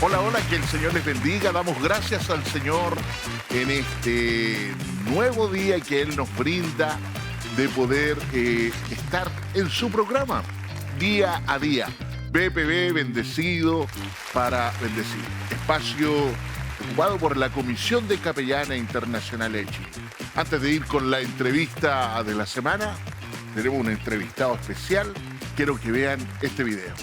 Hola, hola, que el Señor les bendiga. Damos gracias al Señor en este nuevo día que Él nos brinda de poder estar en su programa día a día. BPB bendecido para bendecir. Espacio ocupado por la Comisión de Capellana Internacional de Chile. Antes de ir con la entrevista de la semana, tenemos un entrevistado especial. Quiero que vean este video.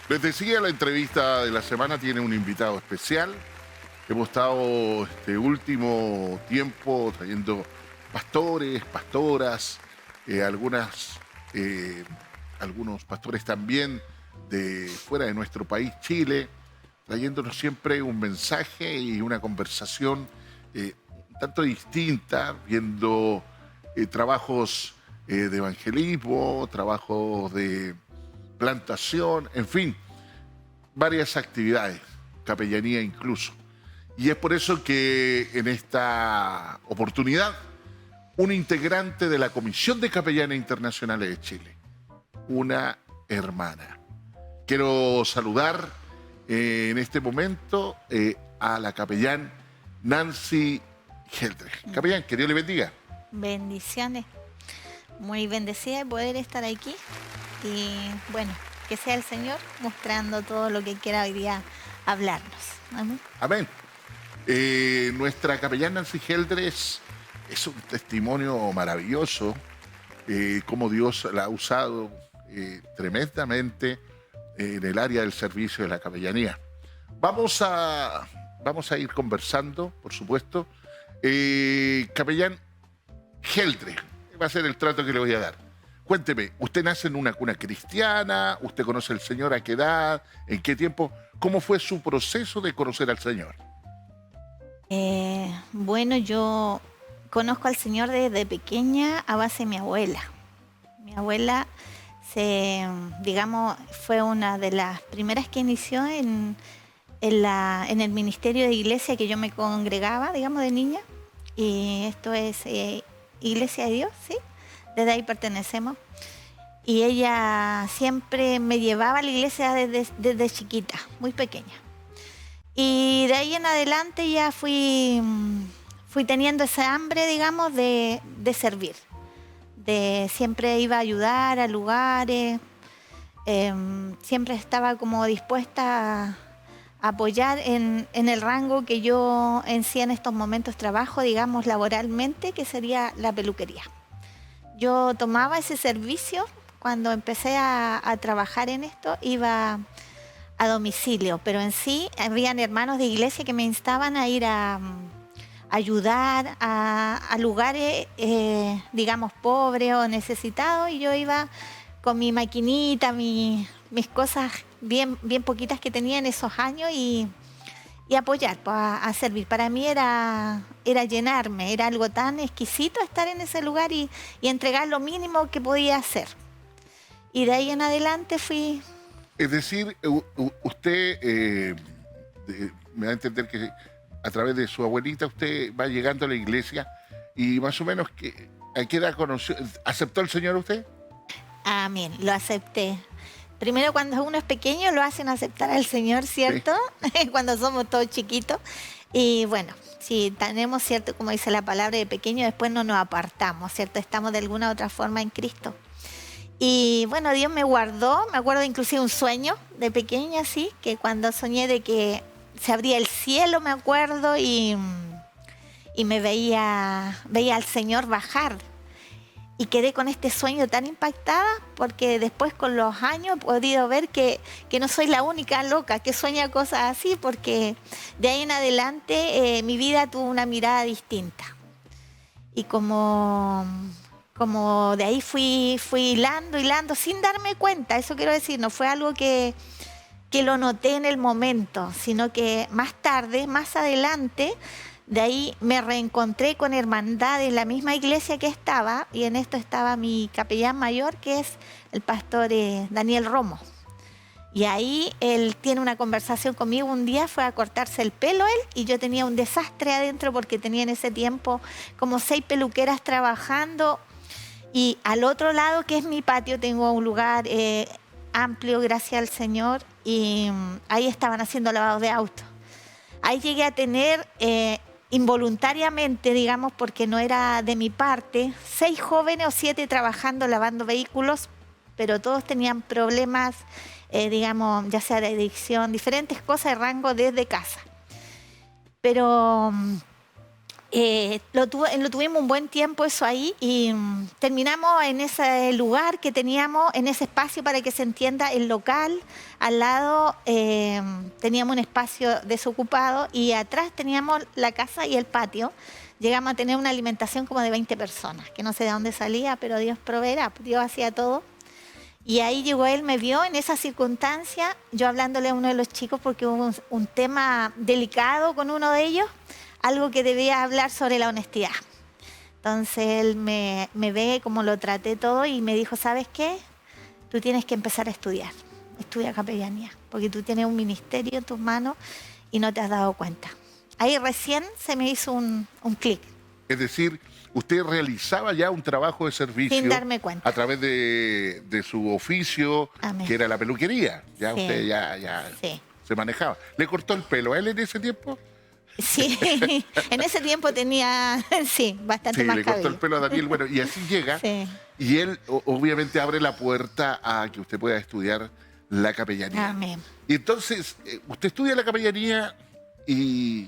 Les decía, la entrevista de la semana tiene un invitado especial. Hemos estado este último tiempo trayendo pastores, pastoras, algunos pastores también de fuera de nuestro país, Chile, trayéndonos siempre un mensaje y una conversación un tanto distinta, viendo trabajos de evangelismo, trabajos de plantación, en fin, varias actividades, capellanía incluso. Y es por eso que en esta oportunidad, un integrante de la Comisión de Capellana Internacional de Chile, una hermana. Quiero saludar en este momento a la capellán Nancy Geldrich. Capellán, que Dios le bendiga. Bendiciones. Muy bendecida de poder estar aquí. Y bueno, que sea el Señor mostrando todo lo que quiera hoy día hablarnos. Amén. Amén. Nuestra capellana Nancy Geldrich es un testimonio maravilloso, cómo Dios la ha usado tremendamente en el área del servicio de la capellanía. Vamos a ir conversando, por supuesto. Capellán Geldrich, va a ser el trato que le voy a dar. Cuénteme, ¿usted nace en una cuna cristiana? ¿Usted conoce al Señor a qué edad? ¿En qué tiempo? ¿Cómo fue su proceso de conocer al Señor? Bueno, yo conozco al Señor desde pequeña a base de mi abuela. Mi abuela, fue una de las primeras que inició en el ministerio de iglesia que yo me congregaba, digamos, de niña. Y esto es Iglesia de Dios, ¿sí? Desde ahí pertenecemos. Y ella siempre me llevaba a la iglesia desde chiquita, muy pequeña. Y de ahí en adelante ya fui teniendo esa hambre, digamos, de servir. Siempre iba a ayudar a lugares, siempre estaba como dispuesta a apoyar en el rango que yo en sí en estos momentos trabajo, digamos, laboralmente, que sería la peluquería. Yo tomaba ese servicio cuando empecé a trabajar en esto, iba a domicilio, pero en sí habían hermanos de iglesia que me instaban a ir a ayudar a lugares, digamos, pobres o necesitados, y yo iba con mi maquinita, mis cosas bien poquitas que tenía en esos años y apoyar, a servir. Para mí era llenarme, era algo tan exquisito estar en ese lugar y entregar lo mínimo que podía hacer. Y de ahí en adelante fui... Es decir, usted me da a entender que a través de su abuelita usted va llegando a la iglesia y más o menos, ¿a qué edad aceptó el Señor usted? Amén, lo acepté. Primero, cuando uno es pequeño, lo hacen aceptar al Señor, ¿cierto? Sí. Cuando somos todos chiquitos. Y bueno, si tenemos, ¿cierto? Como dice la palabra, de pequeño, después no nos apartamos, ¿cierto? Estamos de alguna u otra forma en Cristo. Y bueno, Dios me guardó. Me acuerdo inclusive un sueño de pequeña, así, que cuando soñé de que se abría el cielo, me acuerdo, y me veía al Señor bajar. Y quedé con este sueño tan impactada, porque después con los años he podido ver que no soy la única loca que sueña cosas así, porque de ahí en adelante mi vida tuvo una mirada distinta. Y como como de ahí fui hilando, sin darme cuenta. Eso quiero decir, no fue algo que lo noté en el momento, sino que más tarde, más adelante, de ahí me reencontré con hermandad en la misma iglesia que estaba, y en esto estaba mi capellán mayor, que es el pastor Daniel Romo. Y ahí él tiene una conversación conmigo un día, fue a cortarse el pelo él, y yo tenía un desastre adentro porque tenía en ese tiempo como 6 peluqueras trabajando, y al otro lado, que es mi patio, tengo un lugar amplio, gracias al Señor, y ahí estaban haciendo lavados de auto. Ahí llegué a tener involuntariamente, digamos, porque no era de mi parte, 6 jóvenes o 7 trabajando, lavando vehículos, pero todos tenían problemas, digamos, ya sea de adicción, diferentes cosas de rango desde casa. Pero lo tuvimos un buen tiempo eso ahí, y terminamos en ese lugar que teníamos, en ese espacio, para que se entienda, el local. Al lado teníamos un espacio desocupado, y atrás teníamos la casa y el patio. Llegamos a tener una alimentación como de 20 personas, que no sé de dónde salía, pero Dios proveerá, Dios hacía todo. Y ahí llegó él, me vio en esa circunstancia, yo hablándole a uno de los chicos porque hubo un tema delicado con uno de ellos, algo que debía hablar sobre la honestidad. Entonces él me ve cómo lo traté todo y me dijo, ¿sabes qué? Tú tienes que empezar a estudiar. Estudia capellanía, porque tú tienes un ministerio en tus manos y no te has dado cuenta. Ahí recién se me hizo un clic. Es decir, usted realizaba ya un trabajo de servicio Sin darme cuenta. a través de su oficio, Amén. que era la peluquería. Ya Sí. usted ya Sí. se manejaba. ¿Le cortó el pelo a él en ese tiempo? Sí, en ese tiempo tenía, sí, bastante Sí, más le cortó cabello. el pelo a Daniel. Bueno, y así llega. Sí. Y él obviamente abre la puerta a que usted pueda estudiar la capellanía. Amén. Y entonces, usted estudia la capellanía, y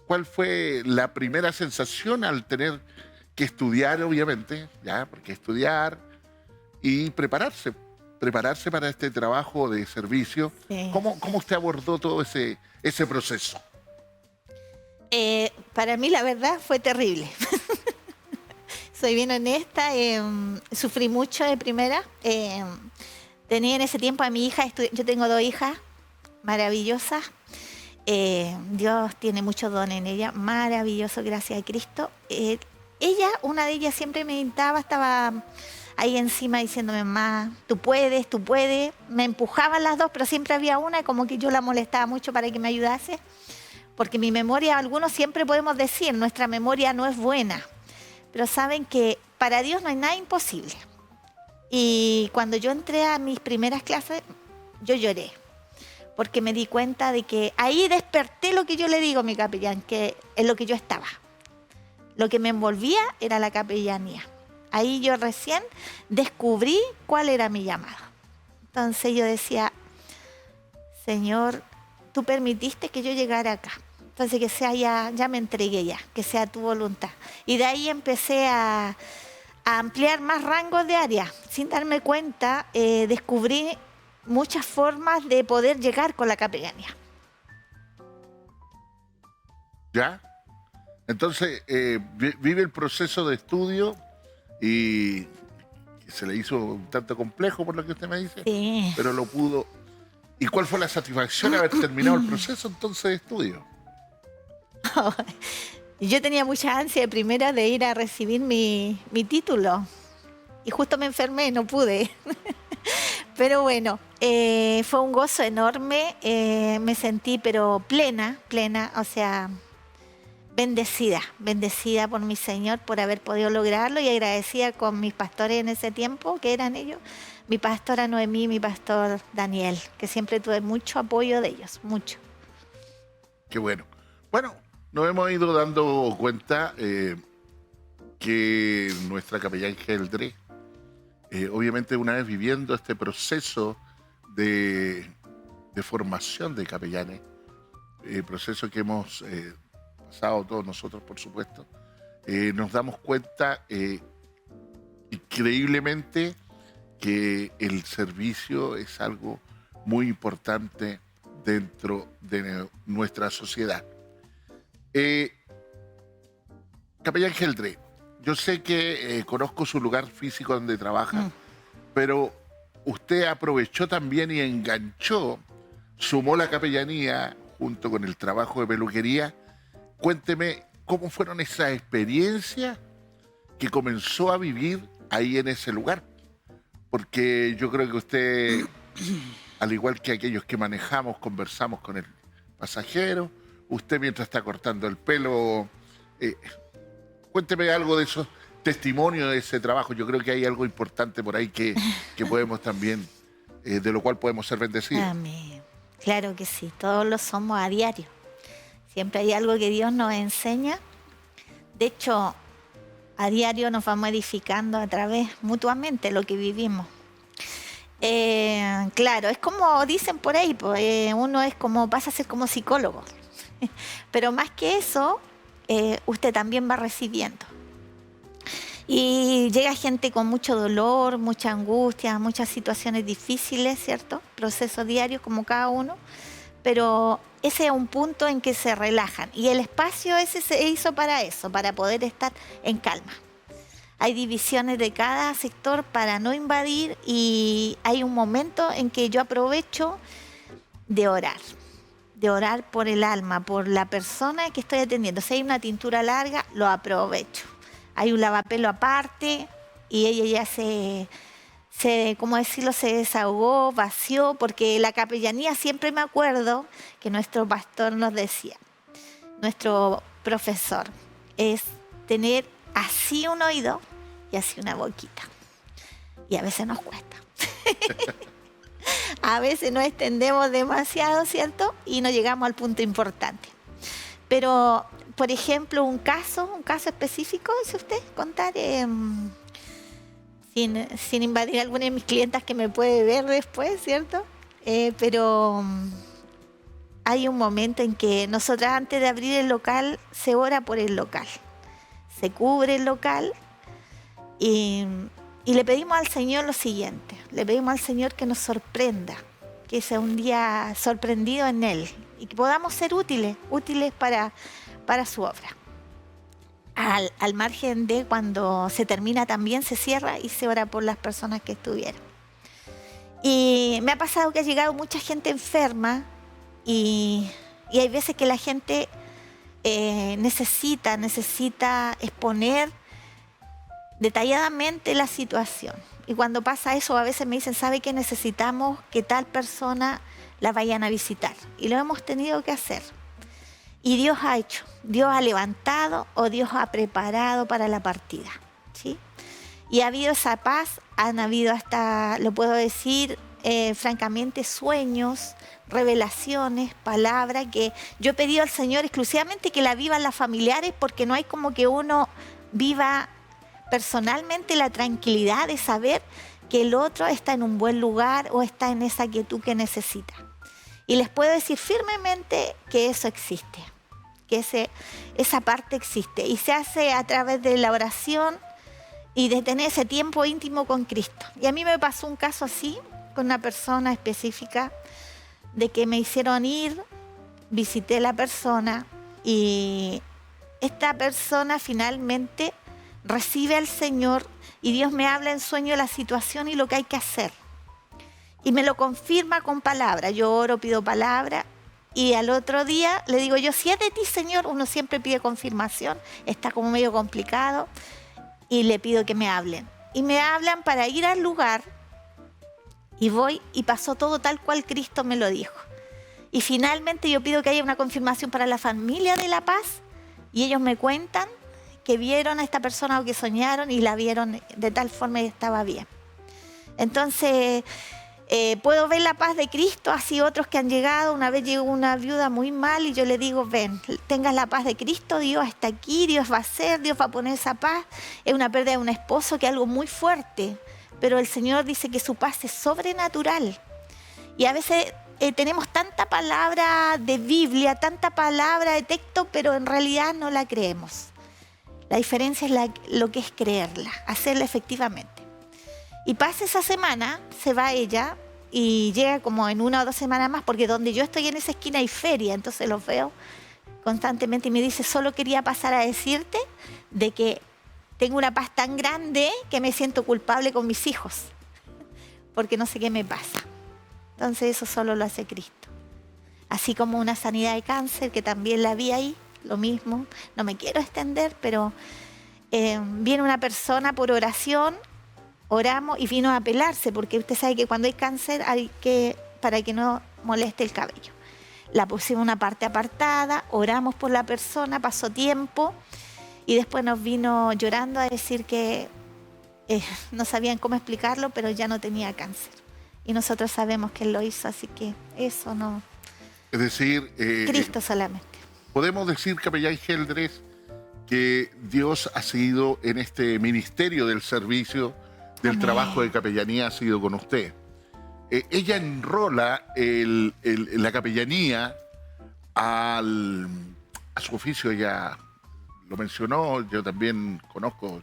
¿cuál fue la primera sensación al tener que estudiar, obviamente? Ya, porque estudiar y prepararse para este trabajo de servicio. Sí. ¿Cómo usted abordó todo ese proceso? Para mí, la verdad, fue terrible. Soy bien honesta, sufrí mucho de primera. Tenía en ese tiempo a mi hija, yo tengo 2 hijas maravillosas. Dios tiene mucho don en ella, maravilloso, gracias a Cristo. Una de ellas siempre me invitaba, estaba ahí encima diciéndome, mamá, tú puedes. Me empujaban las 2, pero siempre había una, como que yo la molestaba mucho para que me ayudase. Porque mi memoria, algunos siempre podemos decir, nuestra memoria no es buena. Pero saben que para Dios no hay nada imposible. Y cuando yo entré a mis primeras clases, yo lloré. Porque me di cuenta de que ahí desperté lo que yo le digo a mi capellán, que es lo que yo estaba. Lo que me envolvía era la capellanía. Ahí yo recién descubrí cuál era mi llamado. Entonces yo decía, Señor, tú permitiste que yo llegara acá. Entonces que sea ya me entregué ya, que sea tu voluntad. Y de ahí empecé a ampliar más rangos de área. Sin darme cuenta, descubrí muchas formas de poder llegar con la capellanía. ¿Ya? Entonces, vive el proceso de estudio y se le hizo un tanto complejo por lo que usted me dice, Sí. pero lo pudo. ¿Y cuál fue la satisfacción de haber terminado el proceso entonces de estudio? Yo tenía mucha ansia de primera de ir a recibir mi título y justo me enfermé, no pude. Pero bueno, fue un gozo enorme, me sentí pero plena, o sea, bendecida por mi Señor por haber podido lograrlo, y agradecida con mis pastores en ese tiempo, que eran ellos, mi pastora Noemí, mi pastor Daniel, que siempre tuve mucho apoyo de ellos, mucho. Qué bueno. Bueno, nos hemos ido dando cuenta que nuestra capellán Geldré, obviamente una vez viviendo este proceso de formación de capellanes, proceso que hemos pasado todos nosotros, por supuesto, nos damos cuenta increíblemente que el servicio es algo muy importante dentro de nuestra sociedad. Capellán Geldré, yo sé que conozco su lugar físico donde trabaja, Mm. pero usted aprovechó también y enganchó, sumó la capellanía junto con el trabajo de peluquería. Cuénteme cómo fueron esas experiencias que comenzó a vivir ahí en ese lugar. Porque yo creo que usted, al igual que aquellos que manejamos, conversamos con el pasajero, usted mientras está cortando el pelo, eh, cuénteme algo de esos testimonios de ese trabajo. Yo creo que hay algo importante por ahí que podemos también, de lo cual podemos ser bendecidos. Amén. Claro que sí, todos lo somos a diario. Siempre hay algo que Dios nos enseña. De hecho, a diario nos vamos edificando a través mutuamente lo que vivimos. Claro, es como dicen por ahí, pues, uno es como, pasa a ser como psicólogo. Pero más que eso, usted también va recibiendo. Y llega gente con mucho dolor, mucha angustia, muchas situaciones difíciles, ¿cierto? Procesos diarios como cada uno. Pero ese es un punto en que se relajan. Y el espacio ese se hizo para eso, para poder estar en calma. Hay divisiones de cada sector para no invadir y hay un momento en que yo aprovecho de orar por el alma, por la persona que estoy atendiendo. Si hay una tintura larga, lo aprovecho. Hay un lavapelo aparte y ella ya ¿cómo decirlo? Se desahogó, vació, porque la capellanía siempre me acuerdo que nuestro pastor nos decía, nuestro profesor, es tener así un oído y así una boquita. Y a veces nos cuesta. A veces nos extendemos demasiado, ¿cierto? Y no llegamos al punto importante. Pero, por ejemplo, un caso específico, dice usted, contar, sin invadir a alguna de mis clientas que me puede ver después, ¿cierto? Pero hay un momento en que nosotras antes de abrir el local, se ora por el local. Se cubre el local y le pedimos al Señor lo siguiente. Le pedimos al Señor que nos sorprenda, que sea un día sorprendido en Él y que podamos ser útiles para su obra. Al margen de cuando se termina también se cierra y se ora por las personas que estuvieron. Y me ha pasado que ha llegado mucha gente enferma y hay veces que la gente necesita exponer detalladamente la situación. Y cuando pasa eso, a veces me dicen, ¿sabe qué? Necesitamos que tal persona la vayan a visitar. Y lo hemos tenido que hacer. Y Dios ha hecho, Dios ha levantado o Dios ha preparado para la partida, ¿sí? Y ha habido esa paz, han habido hasta, lo puedo decir francamente, sueños, revelaciones, palabras que yo he pedido al Señor exclusivamente que la vivan las familiares, porque no hay como que uno viva personalmente la tranquilidad de saber que el otro está en un buen lugar o está en esa quietud que necesita. Y les puedo decir firmemente que eso existe, que esa parte existe y se hace a través de la oración y de tener ese tiempo íntimo con Cristo. Y a mí me pasó un caso así con una persona específica de que me hicieron ir, visité a la persona y esta persona finalmente recibe al Señor y Dios me habla en sueño la situación y lo que hay que hacer. Y me lo confirma con palabra. Yo oro, pido palabra y al otro día le digo yo, si es de ti, Señor, uno siempre pide confirmación, está como medio complicado y le pido que me hablen. Y me hablan para ir al lugar y voy y pasó todo tal cual Cristo me lo dijo. Y finalmente yo pido que haya una confirmación para la familia de La Paz y ellos me cuentan que vieron a esta persona o que soñaron y la vieron de tal forma que estaba bien. Entonces, puedo ver la paz de Cristo, así otros que han llegado. Una vez llegó una viuda muy mal y yo le digo, ven, tengas la paz de Cristo, Dios está aquí, Dios va a hacer, Dios va a poner esa paz. Es una pérdida de un esposo que es algo muy fuerte, pero el Señor dice que su paz es sobrenatural. Y a veces tenemos tanta palabra de Biblia, tanta palabra de texto, pero en realidad no la creemos. La diferencia es lo que es creerla, hacerla efectivamente. Y pasa esa semana, se va ella y llega como en 1 o 2 semanas más, porque donde yo estoy en esa esquina hay feria, entonces los veo constantemente y me dice, solo quería pasar a decirte de que tengo una paz tan grande que me siento culpable con mis hijos, porque no sé qué me pasa. Entonces eso solo lo hace Cristo. Así como una sanidad de cáncer, que también la vi ahí, lo mismo. No me quiero extender, pero viene una persona por oración, oramos y vino a pelarse, porque usted sabe que cuando hay cáncer hay que, para que no moleste el cabello. La pusimos una parte apartada, oramos por la persona, pasó tiempo y después nos vino llorando a decir que no sabían cómo explicarlo, pero ya no tenía cáncer. Y nosotros sabemos que Él lo hizo, así que eso no... Es decir... Cristo solamente. Podemos decir, capellán Geldres, que Dios ha sido en este ministerio del servicio, del Amén. Trabajo de capellanía, ha sido con usted. Ella enrola la capellanía a su oficio, ella lo mencionó, yo también conozco,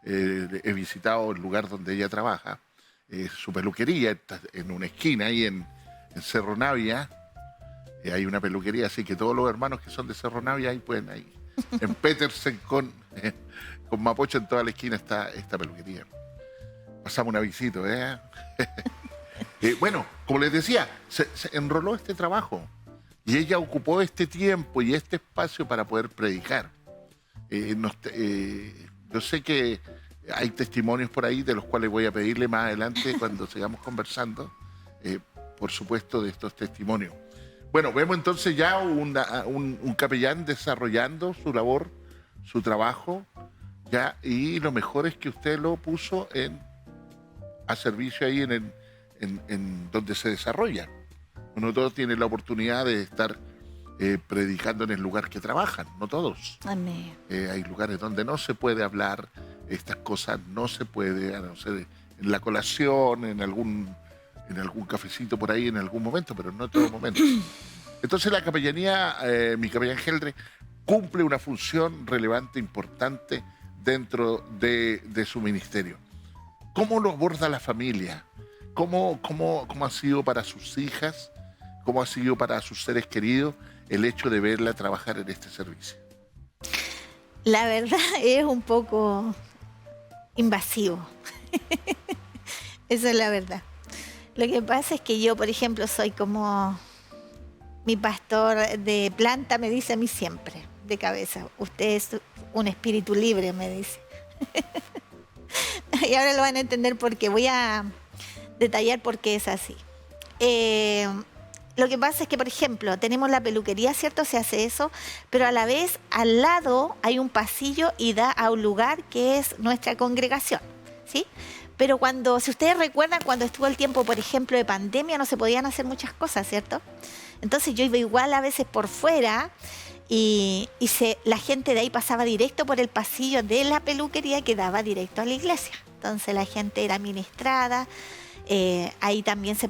he visitado el lugar donde ella trabaja, su peluquería, está en una esquina ahí en Cerro Navia. Hay una peluquería, así que todos los hermanos que son de Cerro Navia ahí pueden ir. En Petersen con Mapocho, en toda la esquina está esta peluquería. Pasamos una visita, bueno, como les decía, se enroló este trabajo y ella ocupó este tiempo y este espacio para poder predicar. Yo sé que hay testimonios por ahí de los cuales voy a pedirle más adelante cuando sigamos conversando, por supuesto, de estos testimonios. Bueno, vemos entonces ya un capellán desarrollando su labor, su trabajo, ya, y lo mejor es que usted lo puso a servicio ahí en donde se desarrolla. No todos tienen la oportunidad de estar predicando en el lugar que trabajan, no todos. Amén. Hay lugares donde no se puede hablar estas cosas, no se puede, a no ser en la colación, en algún cafecito por ahí en algún momento, pero no en todo momento. Entonces la capellanía, mi capellán Geldres, cumple una función relevante, importante dentro de su ministerio. ¿Cómo lo aborda la familia? ¿Cómo ha sido para sus hijas? ¿Cómo ha sido para sus seres queridos el hecho de verla trabajar en este servicio? La verdad es un poco invasivo. Esa es la verdad. Lo que pasa es que yo, por ejemplo, soy como mi pastor de planta me dice a mí siempre, de cabeza, usted es un espíritu libre, me dice. Y ahora lo van a entender porque voy a detallar por qué es así. Lo que pasa es que, por ejemplo, tenemos la peluquería, ¿cierto? Se hace eso, pero a la vez al lado hay un pasillo y da a un lugar que es nuestra congregación, ¿sí? Pero si ustedes recuerdan, cuando estuvo el tiempo, por ejemplo, de pandemia, no se podían hacer muchas cosas, ¿cierto? Entonces yo iba igual a veces por fuera y la gente de ahí pasaba directo por el pasillo de la peluquería que daba directo a la iglesia. Entonces la gente era ministrada, ahí también se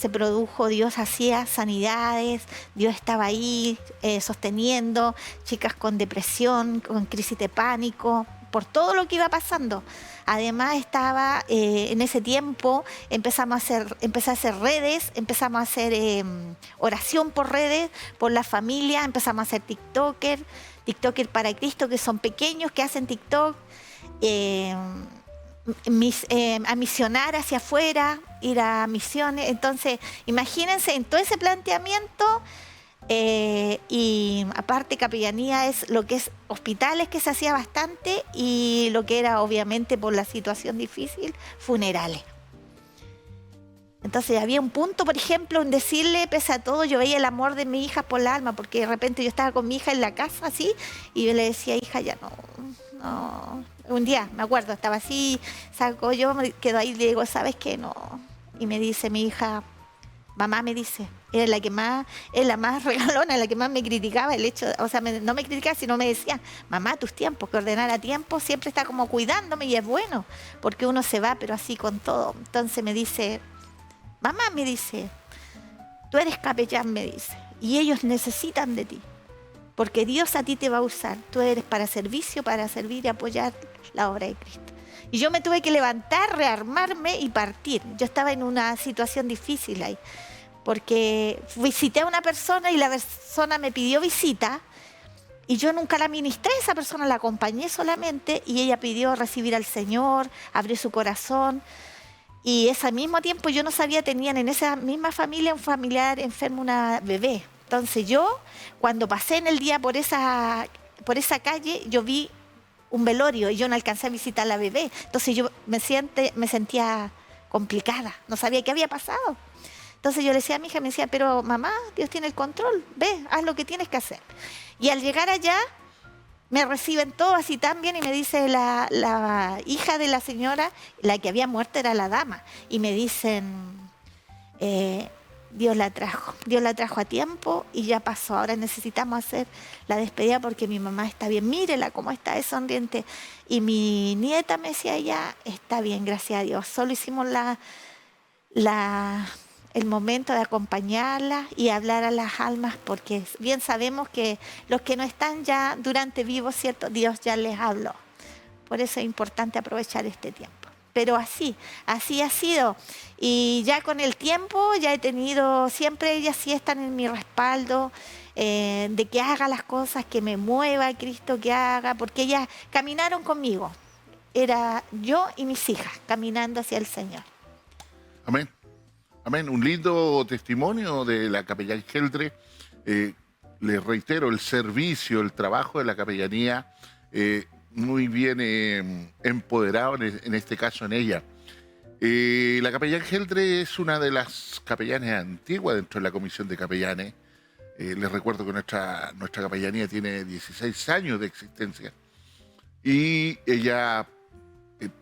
produjo, Dios hacía sanidades, Dios estaba ahí sosteniendo chicas con depresión, con crisis de pánico, por todo lo que iba pasando. Además estaba en ese tiempo, empecé a hacer redes, empezamos a hacer oración por redes, por la familia, empezamos a hacer TikToker para Cristo, que son pequeños, que hacen TikTok, a misionar hacia afuera, ir a misiones. Entonces, imagínense en todo ese planteamiento. Y aparte capellanía es lo que es hospitales, que se hacía bastante, y lo que era obviamente por la situación difícil, funerales. Entonces había un punto, por ejemplo, en decirle, pese a todo, yo veía el amor de mi hija por la alma, porque de repente yo estaba con mi hija en la casa así, y yo le decía, hija, ya no. Un día, me acuerdo, estaba así, yo me quedo ahí y le digo, ¿sabes qué? No. Y me dice mi hija, mamá, me dice, es la más regalona, la que más me criticaba el hecho, no me criticaba, sino me decía, mamá, tus tiempos, que ordenar a tiempo, siempre está como cuidándome y es bueno, porque uno se va, pero así con todo. Entonces me dice, mamá, me dice, tú eres capellán, me dice, y ellos necesitan de ti, porque Dios a ti te va a usar, tú eres para servicio, para servir y apoyar la obra de Cristo. Y yo me tuve que levantar, rearmarme y partir. Yo estaba en una situación difícil ahí, porque visité a una persona y la persona me pidió visita Y yo nunca la ministré, esa persona la acompañé solamente y ella pidió recibir al Señor, abrió su corazón. Y ese mismo tiempo yo no sabía, tenían en esa misma familia un familiar enfermo, una bebé. Entonces yo, cuando pasé en el día por esa calle, yo vi un velorio y yo no alcancé a visitar a la bebé. Entonces yo me sentía complicada, no sabía qué había pasado. Entonces yo le decía a mi hija, me decía, pero mamá, Dios tiene el control, ve, haz lo que tienes que hacer. Y al llegar allá, me reciben todos así tan bien y me dice la hija de la señora, la que había muerto era la dama, y me dicen, Dios la trajo a tiempo y ya pasó, ahora necesitamos hacer la despedida porque mi mamá está bien, mírela cómo está, es sonriente. Y mi nieta me decía, ella está bien, gracias a Dios, solo hicimos el momento de acompañarla y hablar a las almas, porque bien sabemos que los que no están ya durante vivos, ¿cierto? Dios ya les habló. Por eso es importante aprovechar este tiempo. Pero así ha sido. Y ya con el tiempo ya he tenido, siempre ellas sí están en mi respaldo, de que haga las cosas, que me mueva Cristo, que haga, porque ellas caminaron conmigo. Era yo y mis hijas caminando hacia el Señor. Amén. Amén. Un lindo testimonio de la capellán Geldre. Les reitero, el servicio, el trabajo de la capellanía, muy bien empoderado, en este caso en ella. La capellán Geldre es una de las capellanes antiguas dentro de la comisión de capellanes. Les recuerdo que nuestra capellanía tiene 16 años de existencia y ella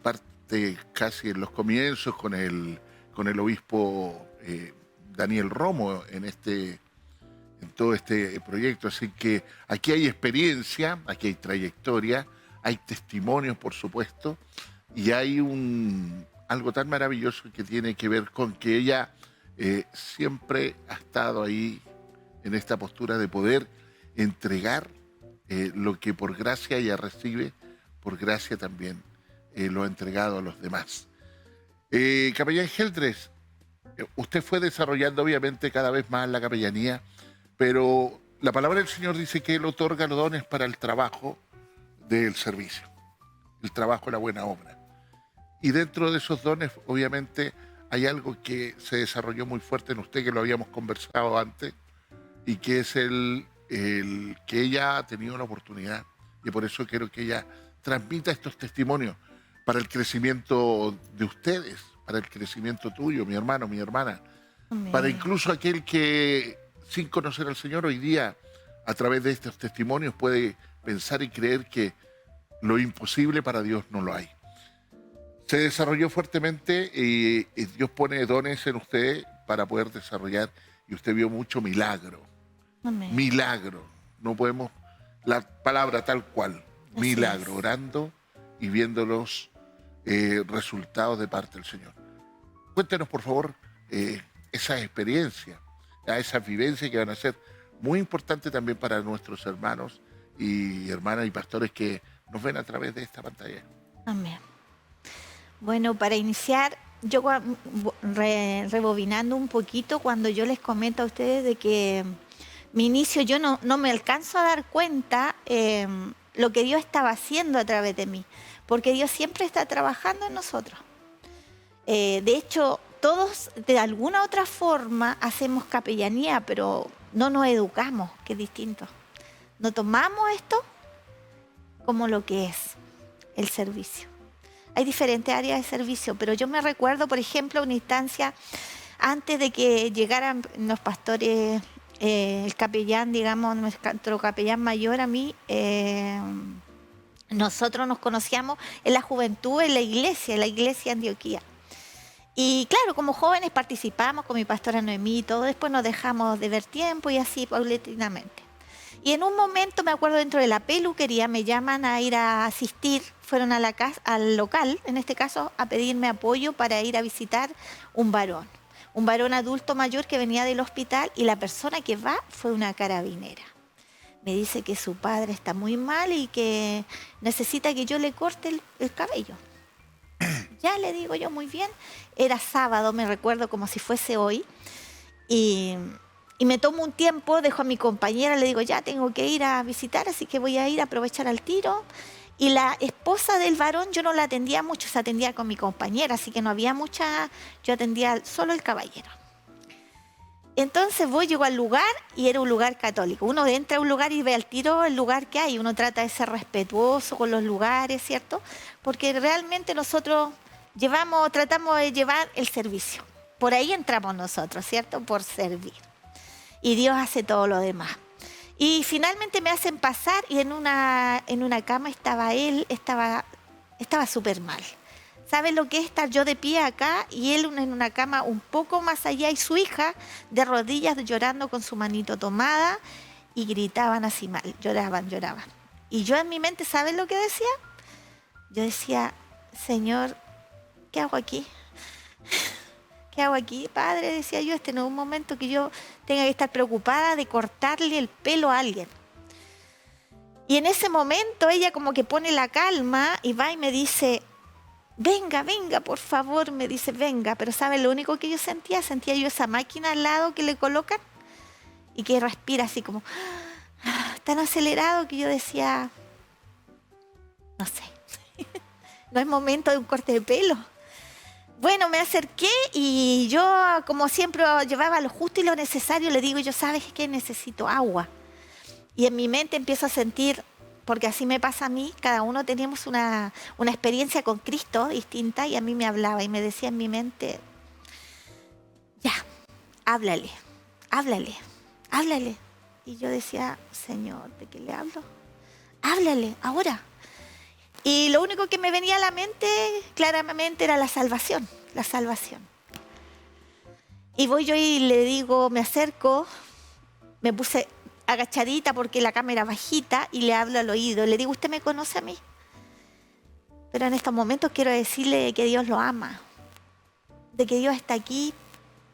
parte casi en los comienzos con el obispo Daniel Romo en todo este proyecto. Así que aquí hay experiencia, aquí hay trayectoria, hay testimonios, por supuesto, y hay algo tan maravilloso que tiene que ver con que ella siempre ha estado ahí en esta postura de poder entregar lo que por gracia ella recibe, por gracia también lo ha entregado a los demás. Capellán Geldres, usted fue desarrollando obviamente cada vez más la capellanía, pero la palabra del Señor dice que Él otorga los dones para el trabajo del servicio, el trabajo de la buena obra. Y dentro de esos dones, obviamente, hay algo que se desarrolló muy fuerte en usted, que lo habíamos conversado antes, y que es el que ella ha tenido la oportunidad, y por eso quiero que ella transmita estos testimonios para el crecimiento de ustedes, para el crecimiento tuyo, mi hermano, mi hermana, Amén. para incluso aquel que sin conocer al Señor hoy día, a través de estos testimonios, puede pensar y creer que lo imposible para Dios no lo hay. Se desarrolló fuertemente y Dios pone dones en usted para poder desarrollar, y usted vio mucho milagro. Amén. Milagro. No podemos, la palabra tal cual, Así milagro, es. orando y viendo los resultados de parte del Señor. Cuéntenos, por favor, esas experiencias, esas vivencias que van a ser muy importantes también para nuestros hermanos y hermanas y pastores que nos ven a través de esta pantalla. Amén. Bueno, para iniciar, yo rebobinando un poquito, cuando yo les comento a ustedes de que mi inicio, yo no me alcanzo a dar cuenta lo que Dios estaba haciendo a través de mí, porque Dios siempre está trabajando en nosotros. De hecho, todos de alguna otra forma hacemos capellanía, pero no nos educamos, que es distinto. No tomamos esto como lo que es el servicio. Hay diferentes áreas de servicio, pero yo me recuerdo, por ejemplo, una instancia antes de que llegaran los pastores, el capellán, digamos, nuestro capellán mayor a mí, nosotros nos conocíamos en la juventud, en la iglesia Antioquía. Y claro, como jóvenes participamos con mi pastora Noemí y todo, después nos dejamos de ver tiempo y así paulatinamente. Y en un momento, me acuerdo, dentro de la peluquería, me llaman a ir a asistir, fueron a la casa, al local, en este caso, a pedirme apoyo para ir a visitar un varón adulto mayor que venía del hospital, y la persona que va fue una carabinera. Me dice que su padre está muy mal y que necesita que yo le corte el cabello. Ya le digo yo, muy bien. Era sábado, me recuerdo como si fuese hoy. Y Y me tomo un tiempo, dejo a mi compañera, le digo, ya tengo que ir a visitar, así que voy a ir a aprovechar al tiro. Y la esposa del varón yo no la atendía mucho, se atendía con mi compañera, así que no había mucha, yo atendía solo el caballero. Entonces llego al lugar y era un lugar católico. Uno entra a un lugar y ve al tiro el lugar que hay. Uno trata de ser respetuoso con los lugares, ¿cierto? Porque realmente nosotros tratamos de llevar el servicio. Por ahí entramos nosotros, ¿cierto? Por servir. Y Dios hace todo lo demás. Y finalmente me hacen pasar y en una cama estaba él, estaba súper mal. ¿Saben lo que es estar yo de pie acá y él en una cama un poco más allá y su hija de rodillas llorando con su manito tomada y gritaban así mal, lloraban. Y yo en mi mente, ¿saben lo que decía? Yo decía, Señor, ¿qué hago aquí? ¿Qué hago aquí? Padre, decía yo, no es un momento que yo tenga que estar preocupada de cortarle el pelo a alguien. Y en ese momento ella como que pone la calma y va y me dice, venga, por favor, me dice, venga. Pero ¿sabe lo único que yo sentía? Sentía yo esa máquina al lado que le colocan y que respira así como tan acelerado que yo decía, no sé, no es momento de un corte de pelo. Bueno, me acerqué y yo, como siempre, llevaba lo justo y lo necesario. Le digo, yo, ¿sabes qué? Necesito agua. Y en mi mente empiezo a sentir, porque así me pasa a mí, cada uno teníamos una experiencia con Cristo distinta y a mí me hablaba y me decía en mi mente, ya, háblale. Y yo decía, Señor, ¿de qué le hablo? Háblale, ahora. Y lo único que me venía a la mente claramente era la salvación. Y voy yo y le digo, me acerco, me puse agachadita porque la cama era bajita y le hablo al oído. Le digo, ¿usted me conoce a mí? Pero en estos momentos quiero decirle que Dios lo ama, de que Dios está aquí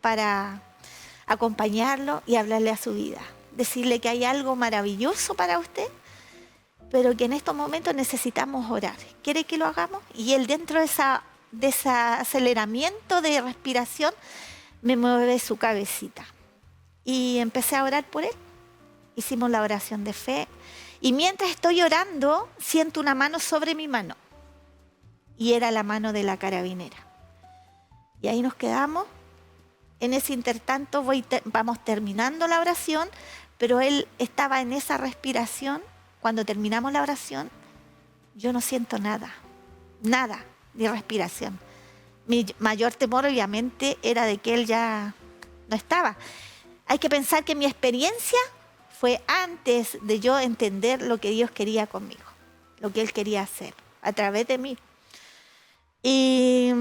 para acompañarlo y hablarle a su vida. Decirle que hay algo maravilloso para usted, pero que en estos momentos necesitamos orar. ¿Quiere que lo hagamos? Y él, dentro de ese aceleramiento de respiración, me mueve su cabecita. Y empecé a orar por él. Hicimos la oración de fe. Y mientras estoy orando, siento una mano sobre mi mano. Y era la mano de la carabinera. Y ahí nos quedamos. En ese intertanto vamos terminando la oración, pero él estaba en esa respiración. Cuando terminamos la oración, yo no siento nada, ni respiración. Mi mayor temor, obviamente, era de que él ya no estaba. Hay que pensar que mi experiencia fue antes de yo entender lo que Dios quería conmigo, lo que Él quería hacer a través de mí. Y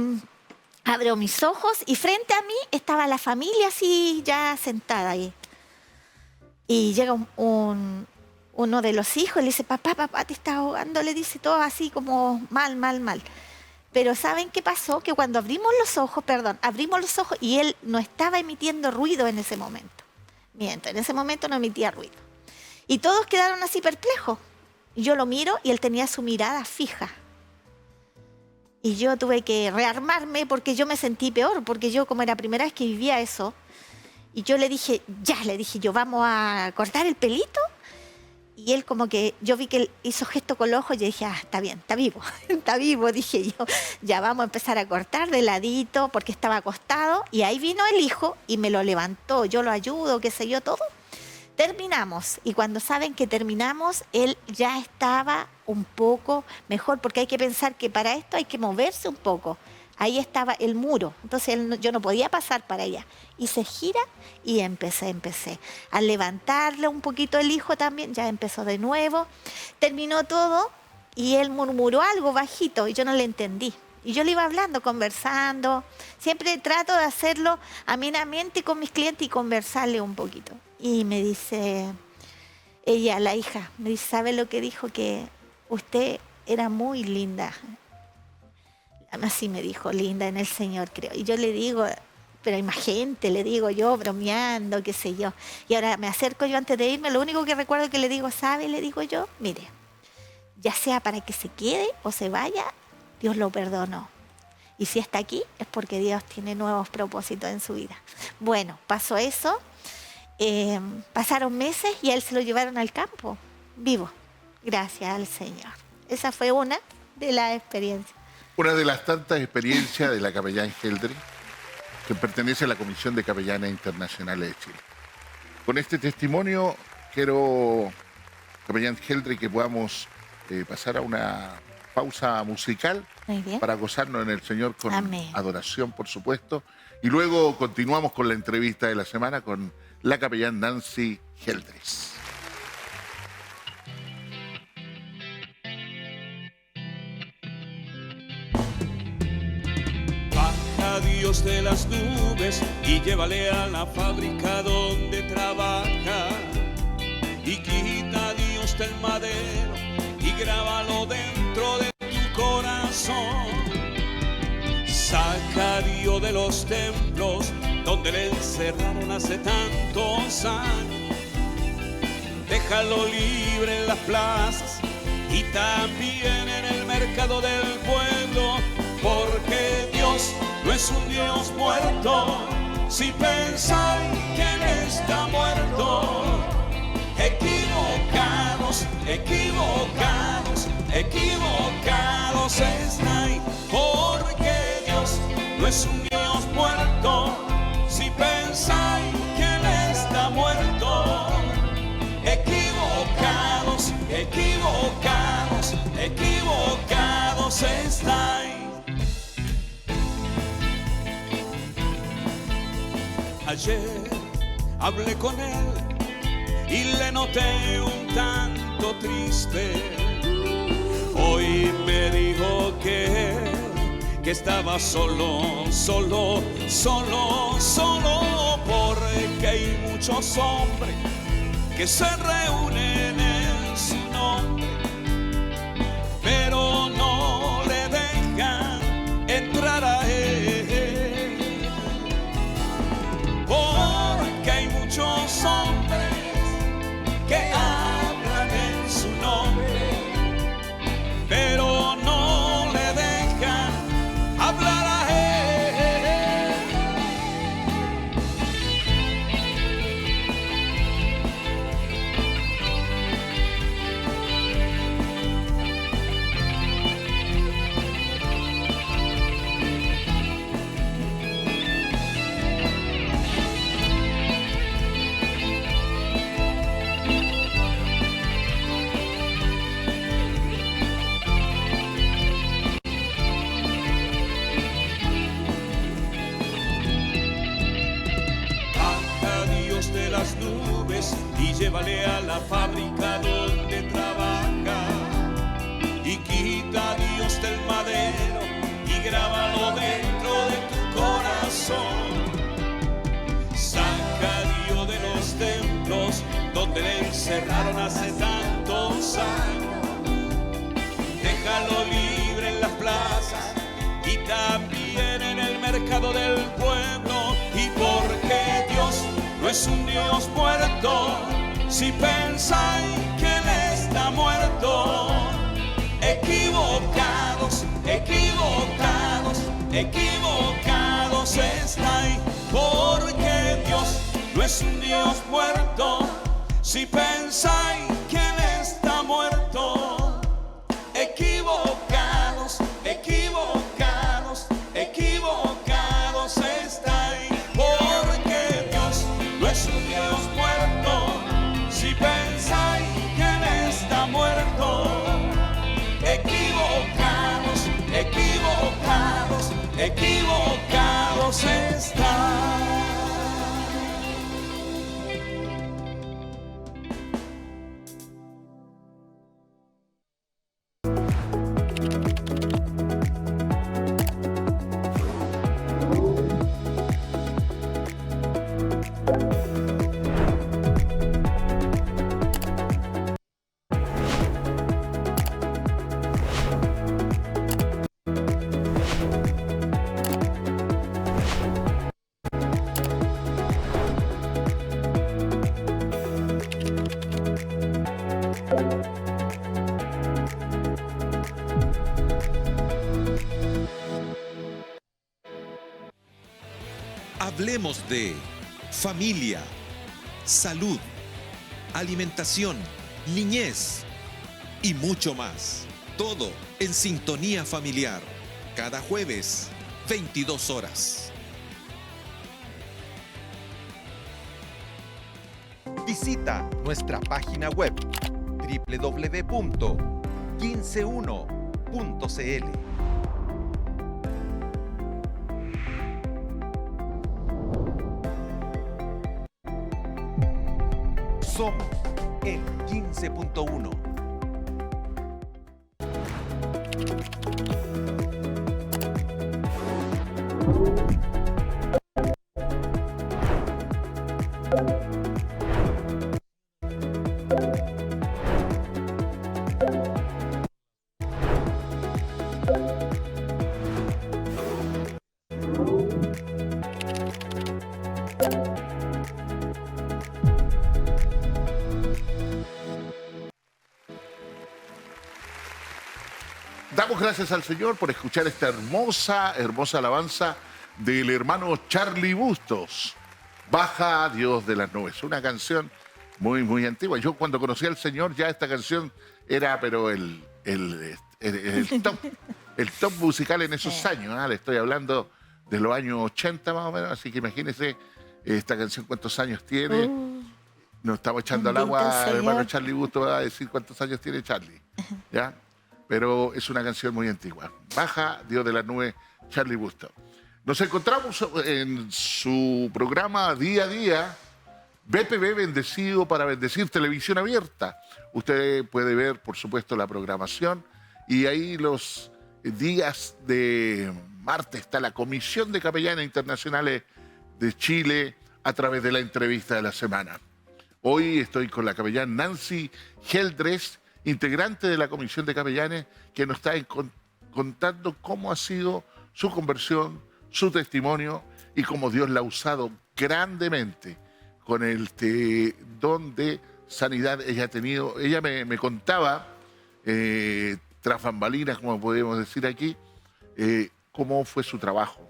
abro mis ojos y frente a mí estaba la familia así ya sentada ahí. Y llega uno de los hijos y le dice, papá, te estás ahogando, le dice todo así como mal. Pero ¿saben qué pasó? Que cuando abrimos los ojos y él no estaba emitiendo ruido en ese momento. En ese momento no emitía ruido. Y todos quedaron así perplejos. Y yo lo miro y él tenía su mirada fija. Y yo tuve que rearmarme porque yo me sentí peor, porque yo como era la primera vez que vivía eso, y yo le dije, yo, vamos a cortar el pelito. Y él como que, yo vi que él hizo gesto con los ojos y yo dije, está bien, está vivo, dije yo. Ya vamos a empezar a cortar de ladito porque estaba acostado. Y ahí vino el hijo y me lo levantó, yo lo ayudo, qué sé yo, todo. Terminamos y cuando saben que terminamos, él ya estaba un poco mejor porque hay que pensar que para esto hay que moverse un poco. Ahí estaba el muro, entonces yo no podía pasar para allá. Y se gira y empecé. Al levantarle un poquito el hijo también, ya empezó de nuevo. Terminó todo y él murmuró algo bajito y yo no le entendí. Y yo le iba hablando, conversando. Siempre trato de hacerlo amenamente con mis clientes y conversarle un poquito. Y me dice, ella, la hija, me dice, ¿sabe lo que dijo? Que usted era muy linda. Así me dijo, linda en el Señor, creo. Y yo le digo, pero hay más gente, le digo yo, bromeando, qué sé yo. Y ahora me acerco yo antes de irme, lo único que recuerdo que le digo, ¿sabe? Le digo yo, mire, ya sea para que se quede o se vaya, Dios lo perdonó. Y si está aquí es porque Dios tiene nuevos propósitos en su vida. Bueno, pasó eso Pasaron meses y a él se lo llevaron al campo, vivo, gracias al Señor. Esa fue una de las experiencias. Una de las tantas experiencias de la capellán Geldrich, que pertenece a la Comisión de Capellanes Internacionales de Chile. Con este testimonio quiero, capellán Geldrich, que podamos pasar a una pausa musical para gozarnos en el Señor con Amén. Adoración, por supuesto. Y luego continuamos con la entrevista de la semana con la capellán Nancy Geldrich. Baja Dios de las nubes y llévale a la fábrica donde trabaja. Y quita Dios del madero y grábalo dentro de tu corazón. Saca a Dios de los templos donde le encerraron hace tantos años. Déjalo libre en las plazas y también en el mercado del pueblo, porque Dios no es un Dios muerto. Si pensáis que Él está muerto, equivocados, equivocados, equivocados estáis, porque Dios no es un Dios muerto. Si pensáis que Él está muerto, equivocados, equivocados, equivocados estáis. Ayer hablé con él y le noté un tanto triste. Hoy me dijo que estaba solo, solo, solo, solo, porque hay muchos hombres que se reúnen en su nombre, pero no le dejan entrar a él, porque hay muchos hombres que hablan en su nombre, pero no le dejan hablar a él. Y llévale a la fábrica donde trabaja y quita a Dios del madero y grábalo dentro de tu corazón. Saca a Dios de los templos donde le encerraron hace tantos años. Déjalo libre en las plazas y también en el mercado del pueblo, y porque Dios no es un Dios muerto. Si pensáis que Él está muerto, equivocados, equivocados, equivocados estáis, porque Dios no es un Dios muerto. Si pensáis que Él está muerto, equivocados, equivocados, equivocados estáis, porque Dios no es un Dios muerto. Si pensáis que Él está muerto, equivocados, equivocados, equivocados estáis. Hablemos de familia, salud, alimentación, niñez y mucho más. Todo en Sintonía Familiar, cada jueves, 22 horas. Visita nuestra página web www.151.cl. Somos el 15.1. Damos gracias al Señor por escuchar esta hermosa alabanza del hermano Charlie Bustos. Baja Dios de las nubes. Una canción muy, muy antigua. Yo cuando conocí al Señor ya esta canción era, pero el top musical en esos años. Le estoy hablando de los años 80 más o menos, así que imagínense esta canción cuántos años tiene. Nos estamos echando al agua, hermano Charlie Bustos va a decir cuántos años tiene Charlie. ¿Ya? Pero es una canción muy antigua. Baja Dios de las nubes, Charlie Bustos. Nos encontramos en su programa Día a Día, BPB Bendecido para Bendecir, televisión abierta. Usted puede ver, por supuesto, la programación y ahí los días de martes está la Comisión de Capellanes Internacionales de Chile a través de la entrevista de la semana. Hoy estoy con la capellán Nancy Geldres, integrante de la Comisión de Capellanes, que nos está contando cómo ha sido su conversión, su testimonio y cómo Dios la ha usado grandemente con el don de sanidad ella ha tenido. Ella me contaba, tras bambalinas, como podemos decir aquí, cómo fue su trabajo